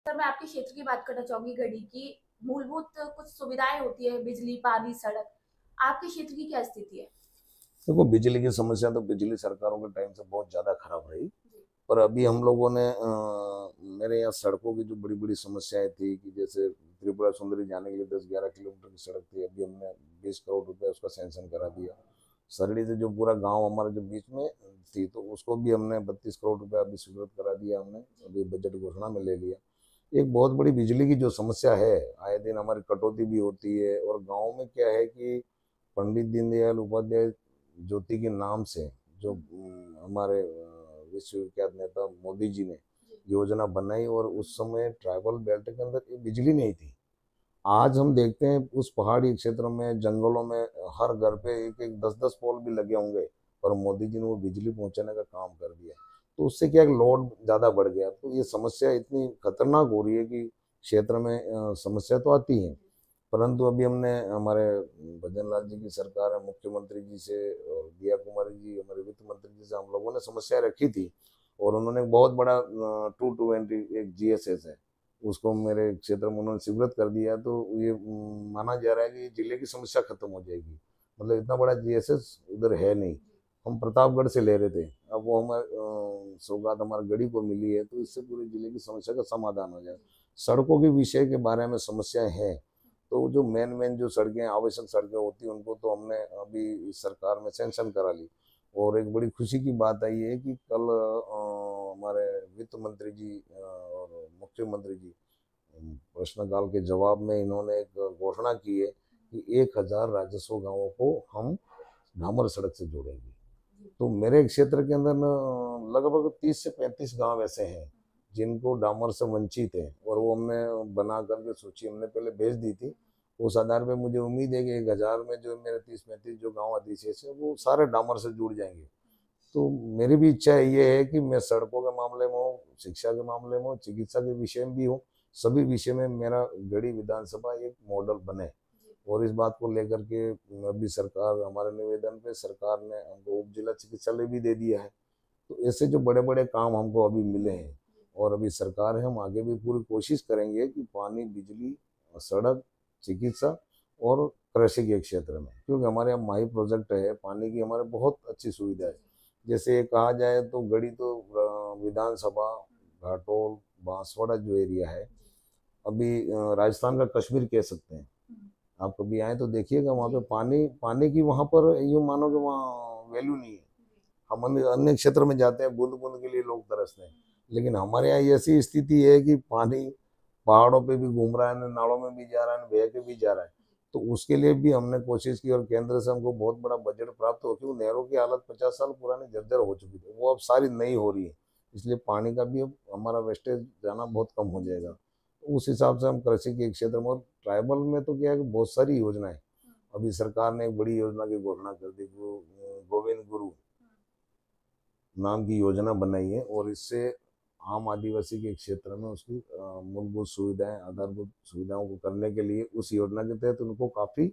Sir, मैं आपके क्षेत्र की बात करना चाहूंगी। गढ़ी की मूलभूत कुछ सुविधाएं होती है, बिजली, पानी, सड़क। आपके क्षेत्र की क्या स्थिति है? देखो, बिजली की समस्या तो पिछली सरकारों के टाइम से बहुत ज्यादा खराब रही। जी। पर अभी हम लोगों ने मेरे यहाँ सड़कों की जो बड़ी बड़ी समस्याएं थी कि जैसे त्रिपुरा सुंदरी जाने के लिए 10-11 किलोमीटर की सड़क थी, अभी हमने 20 करोड़ रुपए उसका सैंक्शन करा दिया। सरड़ी से जो पूरा गांव हमारे जो बीच में थी, तो उसको भी हमने 32 करोड़ रुपए अभी स्वीकृत करा दिया, हमने अभी बजट घोषणा में ले लिया। एक बहुत बड़ी बिजली की जो समस्या है, आए दिन हमारी कटौती भी होती है। और गाँव में क्या है कि पंडित दीनदयाल उपाध्याय ज्योति के नाम से जो हमारे विश्वविख्यात नेता मोदी जी ने योजना बनाई, और उस समय ट्राइबल बेल्ट के अंदर ये बिजली नहीं थी। आज हम देखते हैं उस पहाड़ी क्षेत्र में, जंगलों में हर घर पे एक एक 10-10 पोल भी लगे होंगे, पर मोदी जी ने वो बिजली पहुंचाने का काम कर दिया। तो उससे क्या लोड ज्यादा बढ़ गया, तो ये समस्या इतनी खतरनाक हो रही है कि क्षेत्र में समस्या तो आती है। परंतु अभी हमने हमारे भजन लाल जी की सरकार है, मुख्यमंत्री जी से और दिया कुमारी जी हमारे वित्त मंत्री जी से हम लोगों ने समस्या रखी थी। और उन्होंने एक बहुत बड़ा 220 एक जीएसएस है, उसको मेरे क्षेत्र में उन्होंने स्वीकृत कर दिया। तो ये माना जा रहा है कि जिले की समस्या खत्म हो जाएगी। मतलब इतना बड़ा जीएसएस उधर है नहीं। हम प्रतापगढ़ से ले रहे थे, अब वो हमारे सौगात हमारे गढ़ी को मिली है, तो इससे पूरे जिले की समस्या का समाधान हो जाए। सड़कों के विषय के बारे में समस्याएं हैं, तो जो मेन मेन जो सड़कें, आवश्यक सड़कें होती हैं, उनको तो हमने अभी इस सरकार में सैंक्शन करा ली। और एक बड़ी खुशी की बात आई है कि कल हमारे वित्त मंत्री जी और मुख्यमंत्री जी प्रश्नकाल के जवाब में इन्होंने एक घोषणा की है कि 1,000 राजस्व गांवों को हम डामर सड़क से जोड़ेंगे। तो मेरे क्षेत्र के अंदर न लगभग 30 से 35 गांव ऐसे हैं जिनको डामर से वंचित है, और वो हमने बना करके सूची हमने पहले भेज दी थी। उस आधार पे मुझे उम्मीद है कि 1,000 में जो मेरे 30-35 जो गांव अधिशेष है वो सारे डामर से जुड़ जाएंगे। तो मेरी भी इच्छा ये है कि मैं सड़कों के मामले में हो, शिक्षा के मामले में हो, चिकित्सा के विषय में भी हो, सभी विषय में मेरा गढ़ी विधानसभा एक मॉडल बने। और इस बात को लेकर के अभी सरकार, हमारे निवेदन पे सरकार ने हमको उप जिला चिकित्सालय भी दे दिया है। तो ऐसे जो बड़े बड़े काम हमको अभी मिले हैं, और अभी सरकार है, हम आगे भी पूरी कोशिश करेंगे कि पानी, बिजली, सड़क, चिकित्सा और कृषि के क्षेत्र में, क्योंकि हमारे यहाँ माही प्रोजेक्ट है, पानी की हमारे बहुत अच्छी सुविधा है। जैसे कहा जाए तो गढ़ी तो विधानसभा, घाटोल, बांसवाड़ा जो एरिया है, अभी राजस्थान का कश्मीर कह सकते हैं। आप कभी आए तो देखिएगा, वहाँ पे पानी पानी की वहाँ पर यूँ मानो कि वहाँ वैल्यू नहीं है। हम अन्य अन्य क्षेत्र में जाते हैं, बूंद बूंद के लिए लोग तरसते हैं, लेकिन हमारे यहाँ ऐसी स्थिति है कि पानी पहाड़ों पे भी घूम रहा है, नालों में भी जा रहा है, बह के भी जा रहा है। तो उसके लिए भी हमने कोशिश की, और केंद्र से हमको बहुत बड़ा बजट प्राप्त हो, क्योंकि नहरों की हालत 50 साल पुरानी जर्जर हो चुकी थी, वो अब सारी नई हो रही है। इसलिए पानी का भी अब हमारा वेस्टेज जाना बहुत कम हो जाएगा। तो उस हिसाब से हम कृषि के क्षेत्र में, और ट्राइबल में तो क्या है कि बहुत सारी योजनाएं, अभी सरकार ने एक बड़ी योजना की घोषणा कर दी, गोविंद गुरु नाम की योजना बनाई है। और इससे आम आदिवासी के क्षेत्र में उसकी मूलभूत सुविधाएं, आधारभूत सुविधाओं को करने के लिए उस योजना के तहत उनको काफ़ी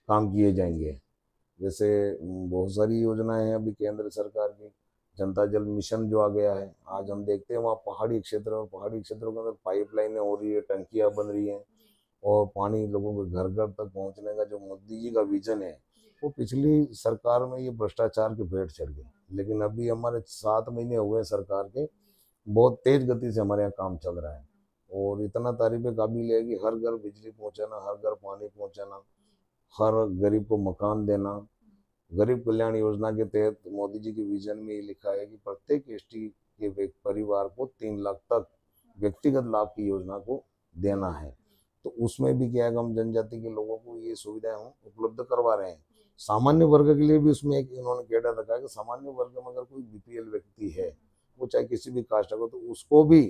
काम किए जाएंगे। जैसे बहुत सारी योजनाएं हैं अभी केंद्र सरकार की। जनता जल मिशन जो आ गया है, आज हम देखते हैं वहाँ पहाड़ी क्षेत्र, और पहाड़ी क्षेत्रों के अंदर पाइपलाइनें हो रही है, टंकियां बन रही हैं, और पानी लोगों के घर घर तक पहुंचने का जो मोदी जी का विजन है, वो पिछली सरकार में ये भ्रष्टाचार के भेंट चढ़ गए। लेकिन अभी हमारे 7 महीने हुए हैं सरकार के, बहुत तेज गति से हमारे यहाँ काम चल रहा है। और इतना तारीफ काबिल है कि हर घर बिजली पहुंचाना, हर घर पानी पहुंचाना, हर गरीब को मकान देना। गरीब कल्याण योजना के तहत मोदी जी के विजन में ये लिखा है कि प्रत्येक एसटी के परिवार को 3 लाख तक व्यक्तिगत लाभ की योजना को देना है। तो उसमें भी क्या है कि हम जनजाति के लोगों को ये सुविधाएं हम उपलब्ध करवा रहे हैं। सामान्य वर्ग के लिए भी उसमें एक इन्होंने कैडर रखा है कि सामान्य वर्ग में अगर कोई बीपीएल व्यक्ति है, वो चाहे किसी भी कास्ट का, तो उसको भी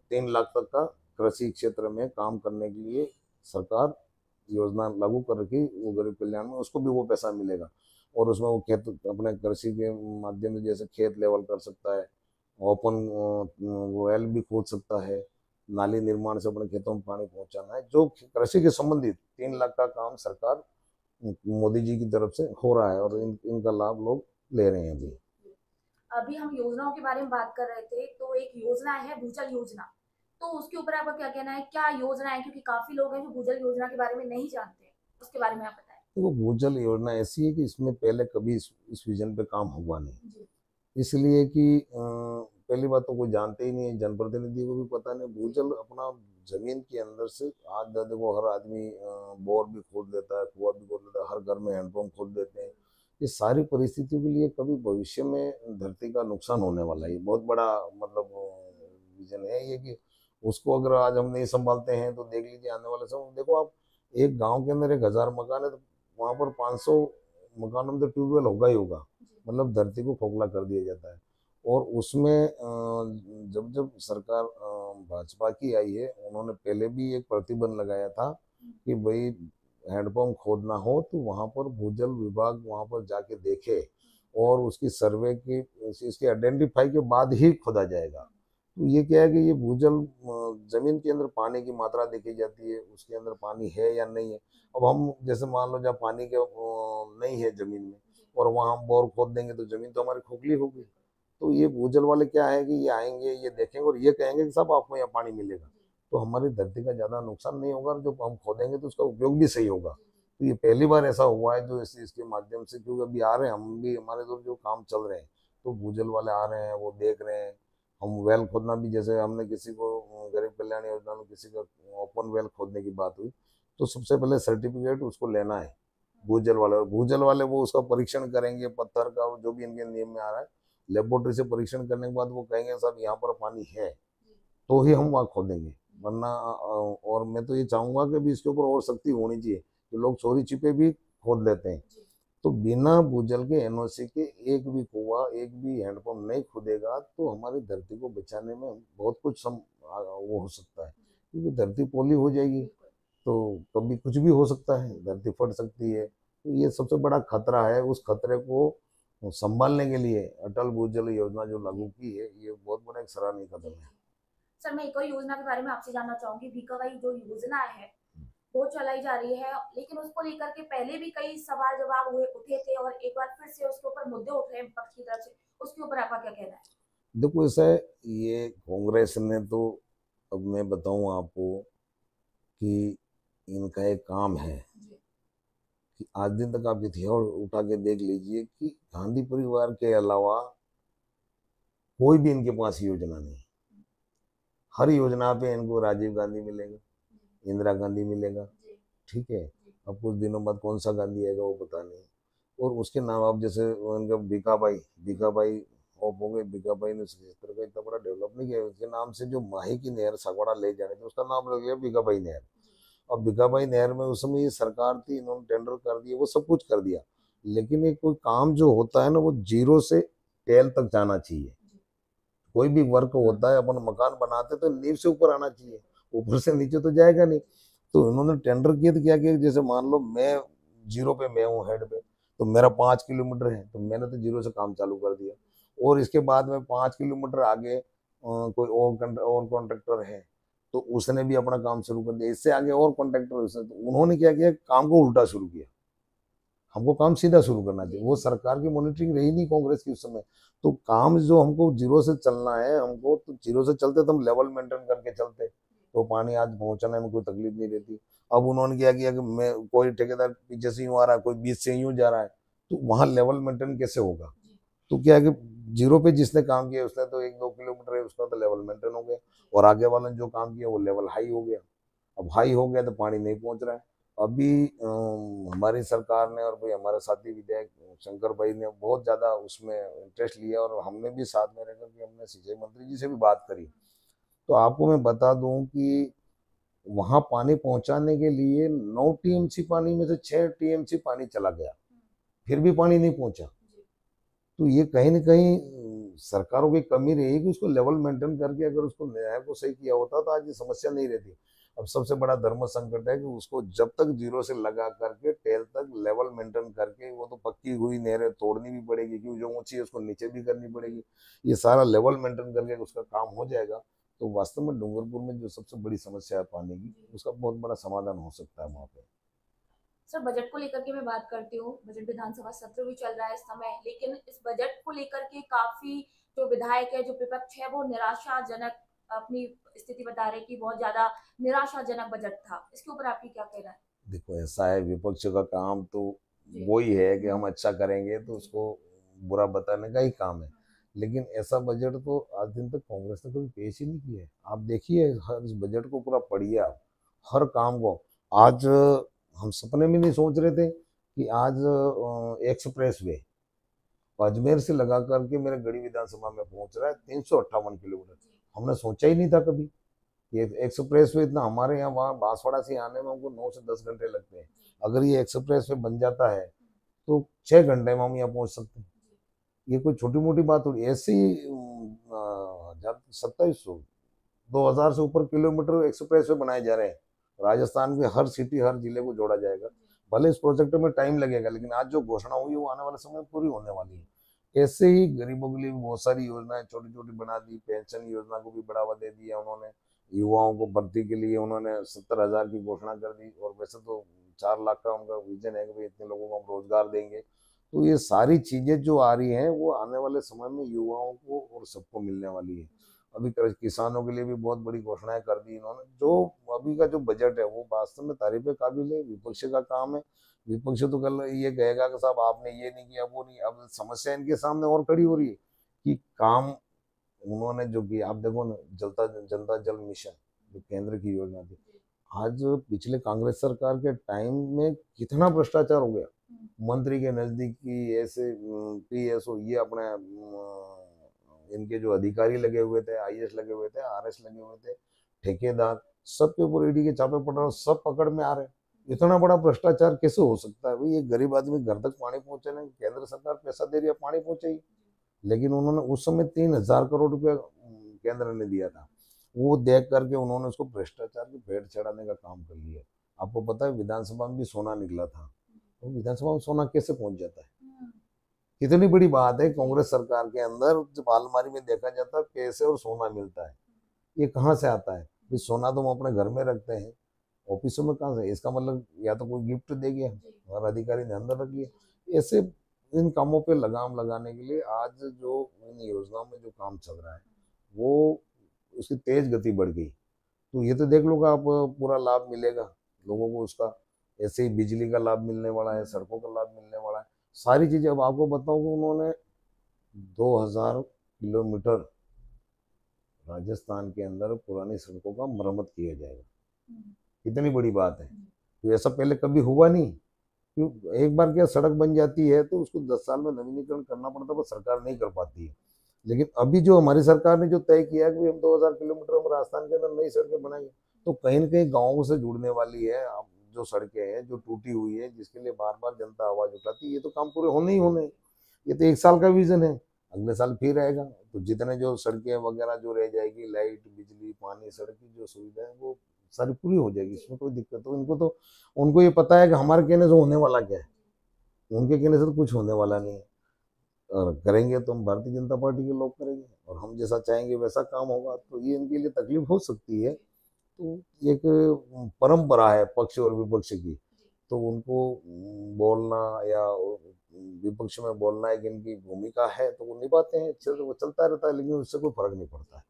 3 लाख तक का कृषि क्षेत्र में काम करने के लिए सरकार योजना लागू कर रखी, वो गरीब कल्याण में, उसको भी वो पैसा मिलेगा। और उसमें वो खेत अपने कृषि के माध्यम से जैसे खेत लेवल कर सकता है, ओपन वेल भी खोद सकता है, नाली निर्माण से अपने खेतों में पानी पहुंचाना है, जो कृषि के संबंधित 3 लाख का काम सरकार मोदी जी की तरफ से हो रहा है, और इनका लाभ लोग ले रहे हैं अभी। अभी हम योजनाओं के बारे में बात कर रहे थे, तो एक योजना है भूजल योजना। तो उसके ऊपर आपका क्या कहना है? क्या योजना है? क्योंकि काफ़ी लोग हैं जो भूजल योजना के बारे में नहीं जानते हैं। उसके बारे में आप बताएँ। देखो, भूजल योजना ऐसी है कि इसमें पहले कभी इस विजन पे काम हुआ नहीं, जी, इसलिए कि पहली बात तो कोई जानते ही नहीं है, जनप्रतिनिधि को भी पता नहीं। जी, भूजल अपना जमीन के अंदर से आज देखो, हर आदमी बोर भी खोद देता है, कुआं भी खोद देता है, हर घर में हैंडपंप खोद देते हैं। ये सारी परिस्थितियों के लिए कभी भविष्य में धरती का नुकसान होने वाला है। ये बहुत बड़ा मतलब विजन है ये, कि उसको अगर आज हम नहीं संभालते हैं तो देख लीजिए आने वाले समय में। देखो आप, एक गांव के अंदर 1,000 मकान है तो वहां पर 500 मकानों में तो ट्यूबवेल होगा ही होगा। जी, मतलब धरती को खोखला कर दिया जाता है। और उसमें जब जब सरकार भाजपा की आई है, उन्होंने पहले भी एक प्रतिबंध लगाया था हुँ, कि भाई हैंडपंप खोदना हो तो वहां पर भूजल विभाग वहां पर जाके देखे, और उसकी सर्वे की इसकी आइडेंटिफाई के बाद ही खोदा जाएगा। तो ये क्या है कि ये भूजल जमीन के अंदर पानी की मात्रा देखी जाती है, उसके अंदर पानी है या नहीं है। अब हम जैसे मान लो जब पानी के नहीं है जमीन में, जी, और वहां हम बोर खोद देंगे तो जमीन तो हमारी खोखली होगी। बिल्कुल। तो ये भूजल वाले क्या है कि ये आएंगे, ये देखेंगे और ये कहेंगे कि साहब आपको यहाँ पानी मिलेगा। जी, तो हमारी धरती का ज्यादा नुकसान नहीं होगा, और जो हम खोदेंगे तो उसका उपयोग भी सही होगा। जी, जी, तो ये पहली बार ऐसा हुआ है जो इसके माध्यम से, क्योंकि अभी आ रहे हैं हम भी, हमारे तो जो काम चल रहे हैं, तो भूजल वाले आ रहे हैं, वो देख रहे हैं। हम वेल खोदना भी, जैसे हमने किसी को गरीब कल्याण योजना में किसी का ओपन वेल खोदने की बात हुई, तो सबसे पहले सर्टिफिकेट उसको लेना है भूजल वाले। और भूजल वाले वो उसका परीक्षण करेंगे, पत्थर का जो भी इनके नियम में आ रहा है, लेबोरेटरी से परीक्षण करने के बाद वो कहेंगे साहब यहाँ पर पानी है, जी, तो ही हम वहाँ खोदेंगे। वरना और मैं तो ये चाहूंगा कि भी इसके ऊपर और सख्ती होनी चाहिए, कि लोग चोरी छिपे भी खोद लेते हैं। जी, तो बिना भूजल के एनओसी के एक भी कुआं, एक भी हैंडपंप नहीं खुदेगा तो हमारी धरती को बचाने में बहुत कुछ वो हो सकता है। जी, क्योंकि धरती पोली हो जाएगी बिल्कुल। तो कभी कुछ भी हो सकता है, धरती फट सकती है। तो ये सबसे बड़ा खतरा है। उस खतरे को संभालने के लिए अटल भूजल योजना जो जी, लागू की है, ये बहुत बड़ा एक सराहनीय जी, कदम है। जी। सर, मैं एक और योजना के बारे में आपसे जानना चाहूँगी। भीखाबाई जो योजना है, वो चलाई जा रही है, लेकिन उसको लेकर के पहले भी कई सवाल-जवाब हुए उठे थे और एक बार फिर से उसके ऊपर मुद्दे उठ रहे हैं विपक्ष की तरफ से। उसके ऊपर आपका क्या कहना है? देखो ऐसा है, ये कांग्रेस ने तो, अब मैं बताऊं आपको कि इनका एक काम है जी, कि आज दिन तक आप इतिहास उठा के देख लीजिए कि गांधी परिवार के अलावा कोई भी इनके पास योजना नहीं। हर योजना पे इनको राजीव गांधी मिलेगा, जी, इंदिरा गांधी मिलेगा, जी, ठीक है। जी, अब कुछ दिनों बाद कौन सा गांधी आएगा वो पता नहीं। और उसके नाम, आप जैसे उनका भीखाबाई, भीखाबाई ऑफ हो गए, भीखाबाई ने इस तरह का इतना बड़ा डेवलप नहीं किया। उसके नाम से जो माही की नहर सगवाड़ा ले जाने थे, उसका नाम रख लिया भीखाबाई नहर। जी, और भीखाबाई नहर में उस समय ये सरकार थी, इन्होंने टेंडर कर दिया, वो सब कुछ कर दिया। लेकिन एक कोई काम जो होता है ना, वो जीरो से टेल तक जाना चाहिए। जी, कोई भी वर्क होता है, अपन मकान बनाते तो नींव से ऊपर आना चाहिए, ऊपर से नीचे तो जाएगा नहीं। तो इन्होंने टेंडर किया तो क्या किया, जैसे मान लो मैं जीरो पे, मैं हूँ हेड पे, तो मेरा 5 किलोमीटर है, तो मैंने तो जीरो से काम चालू कर दिया। और इसके बाद में 5 किलोमीटर आगे कोई और कॉन्ट्रेक्टर है, तो उसने भी अपना काम शुरू कर दिया। इससे आगे और कॉन्ट्रेक्टर, उसने, तो उन्होंने क्या किया, काम को उल्टा शुरू किया। हमको काम सीधा शुरू करना जी, चाहिए। वो सरकार की मॉनिटरिंग रही नहीं कांग्रेस की उस समय। तो काम जो हमको जीरो से चलना है, हमको तो जीरो से चलते तो हम लेवल मेंटेन करके चलते, तो पानी आज पहुंचाने में कोई तकलीफ नहीं रहती। अब उन्होंने क्या किया कि मैं, कोई ठेकेदार पीछे से यूं आ रहा है, कोई बीच से यूं जा रहा है, तो वहां लेवल मेंटेन कैसे होगा। जी, तो क्या है कि जीरो पे जिसने काम किया, उसने तो 1-2 किलोमीटर है, उसका तो लेवल मेंटेन हो गया, जी, और आगे वाले ने जो काम किया वो लेवल हाई हो गया। अब हाई हो गया तो पानी नहीं पहुंच रहा है। अभी हमारी सरकार ने और भाई हमारे साथी विधायक शंकर भाई ने बहुत ज्यादा उसमें इंटरेस्ट लिया, और हमने भी साथ में रहकर के हमने सिंचाई मंत्री जी से भी बात करी। तो आपको मैं बता दूं कि वहां पानी पहुंचाने के लिए 9 टीएमसी पानी में से 6 टीएमसी पानी चला गया, हुँ, फिर भी पानी नहीं पहुंचा। जी, तो ये कहीं ना कहीं सरकारों की कमी रही कि उसको लेवल मेंटेन करके अगर उसको न्याय को सही किया होता तो आज ये समस्या नहीं रहती। अब सबसे बड़ा धर्म संकट है कि उसको जब तक जीरो से लगा करके टेल तक लेवल मेंटेन करके, वो तो पक्की हुई नहरें तोड़नी भी पड़ेगी, क्योंकि जो ऊंची है उसको नीचे भी करनी पड़ेगी। ये सारा लेवल मेंटेन करके उसका काम हो जाएगा, तो वास्तव में डूंगरपुर में जो सबसे बड़ी समस्या है पानी की, जी। उसका बहुत बड़ा समाधान हो सकता है वहाँ पे। सर, बजट को लेकर के मैं बात करती हूँ। बजट विधानसभा सत्र भी चल रहा है इस समय, लेकिन इस बजट को लेकर के काफ़ी जो विधायक है, जो विपक्ष है, वो निराशाजनक अपनी स्थिति बता रहे हैं कि बहुत ज्यादा निराशाजनक बजट था। इसके ऊपर आपकी क्या कहना है? देखो ऐसा है, विपक्ष का काम तो जी। वो ही है कि हम अच्छा करेंगे तो जी। उसको बुरा बताने का ही काम है। लेकिन ऐसा बजट तो आज दिन तक कांग्रेस ने कभी पेश ही नहीं किया है। आप देखिए, हर इस बजट को पूरा पढ़िए आप, हर काम को। आज हम सपने में नहीं सोच रहे थे कि आज एक्सप्रेस वे अजमेर से लगा करके मेरे गढ़ी विधानसभा में पहुंच रहा है, 358 किलोमीटर। हमने सोचा ही नहीं था कभी। ये एक्सप्रेस वे इतना, हमारे यहाँ वहाँ बांसवाड़ा से आने में हमको 9 से 10 घंटे लगते हैं। अगर ये एक्सप्रेस वे बन जाता है तो 6 घंटे में हम यहाँ पहुंच सकते हैं। ये कोई छोटी मोटी बात हो, ऐसी 2700 2000 से ऊपर किलोमीटर एक्सप्रेस वे बनाए जा रहे हैं। राजस्थान के हर सिटी, हर जिले को जोड़ा जाएगा। भले इस प्रोजेक्ट में टाइम लगेगा, लेकिन आज जो घोषणा हुई है वो आने वाले समय में पूरी होने वाली है। ऐसे ही गरीबों के लिए बहुत सारी योजनाएं छोटी छोटी बना दी। पेंशन योजना को भी बढ़ावा दे दिया उन्होंने। युवाओं को भर्ती के लिए उन्होंने 70,000 की घोषणा कर दी, और वैसे तो 4 लाख का उनका विजन है कि भाई इतने लोगों को हम रोजगार देंगे। तो ये सारी चीजें जो आ रही हैं वो आने वाले समय में युवाओं को और सबको मिलने वाली है। अभी किसानों के लिए भी बहुत बड़ी घोषणाएं कर दी इन्होंने। जो अभी का जो बजट है वो वास्तव में तारीफ काबिल है। विपक्ष का काम है, विपक्ष तो कल ये कहेगा कि साहब आपने ये नहीं किया, वो नहीं। अब समस्या इनके सामने और खड़ी हो रही है कि काम उन्होंने जो किया। आप देखो ना, जनता जल मिशन जो केंद्र की योजना थी, आज पिछले कांग्रेस सरकार के टाइम में कितना भ्रष्टाचार हो गया। मंत्री के नजदीकी ऐसे पीएसओ, ये अपने इनके जो अधिकारी लगे हुए थे, आईएएस लगे हुए थे, आरएस लगे हुए थे, ठेकेदार, सबके ऊपर ईडी के छापे पड़ रहे हैं, सब पकड़ में आ रहे हैं। इतना बड़ा भ्रष्टाचार कैसे हो सकता है भाई? ये गरीब आदमी घर तक पानी पहुंचे नहीं, केंद्र सरकार पैसा दे रही है, पानी पहुंचे ही। लेकिन उन्होंने उस समय 3,000 करोड़ रुपया केंद्र ने दिया था। वो देख करके उन्होंने उसको भ्रष्टाचार की भेंट चढ़ाने का काम कर लिया। आपको पता है विधानसभा में भी सोना निकला था। तो विधानसभा में सोना कैसे पहुंच जाता है? कितनी बड़ी बात है। कांग्रेस सरकार के अंदर जब अलमारी में देखा जाता है पैसे और सोना मिलता है, ये कहाँ से आता है? ये सोना तो हम अपने घर में रखते हैं, ऑफिसों में कहाँ से? इसका मतलब या तो कोई गिफ्ट दे गया और अधिकारी ने अंदर रख लिया। ऐसे इन कामों पे लगाम लगाने के लिए आज जो इन योजनाओं में जो काम चल रहा है वो उसकी तेज गति बढ़ गई। तो ये तो देख लो आप, पूरा लाभ मिलेगा लोगों को उसका। ऐसे ही बिजली का लाभ मिलने वाला है, सड़कों का लाभ मिलने वाला है, सारी चीजें। अब आपको बताऊं कि उन्होंने 2,000 किलोमीटर राजस्थान के अंदर पुरानी सड़कों का मरम्मत किया जाएगा। कितनी बड़ी बात है। तो ऐसा पहले कभी हुआ नहीं। क्यों? एक बार क्या सड़क बन जाती है तो उसको 10 साल में नवीनीकरण करना पड़ता है, वो सरकार नहीं कर पाती है। लेकिन अभी जो हमारी सरकार ने जो तय किया है कि हम 2,000 किलोमीटर हम राजस्थान के अंदर नई सड़कें बनाएंगे, तो कहीं न कहीं गाँवों से जुड़ने वाली है। अब जो सड़कें हैं जो टूटी हुई है, जिसके लिए बार बार जनता आवाज उठाती है, ये तो काम पूरे होने ही होने। ये तो 1 साल का विजन है, अगले साल फिर आएगा। तो जितने जो सड़कें वगैरह जो रह जाएगी, लाइट, बिजली, पानी, सड़क की जो सुविधा है वो सारी पूरी हो जाएगी। इसमें कोई दिक्कत हो इनको तो, उनको ये पता है कि हमारे कहने से होने वाला क्या है। उनके कहने से तो कुछ होने वाला नहीं है। और करेंगे तो हम भारतीय जनता पार्टी के लोग करेंगे, और हम जैसा चाहेंगे वैसा काम होगा। तो ये इनके लिए तकलीफ हो सकती है। तो एक परंपरा है पक्ष और विपक्ष की। तो उनको बोलना या विपक्ष में बोलना एक इनकी भूमिका है, तो वो निभाते हैं। वो चलता रहता है, लेकिन उससे कोई फर्क नहीं पड़ता है।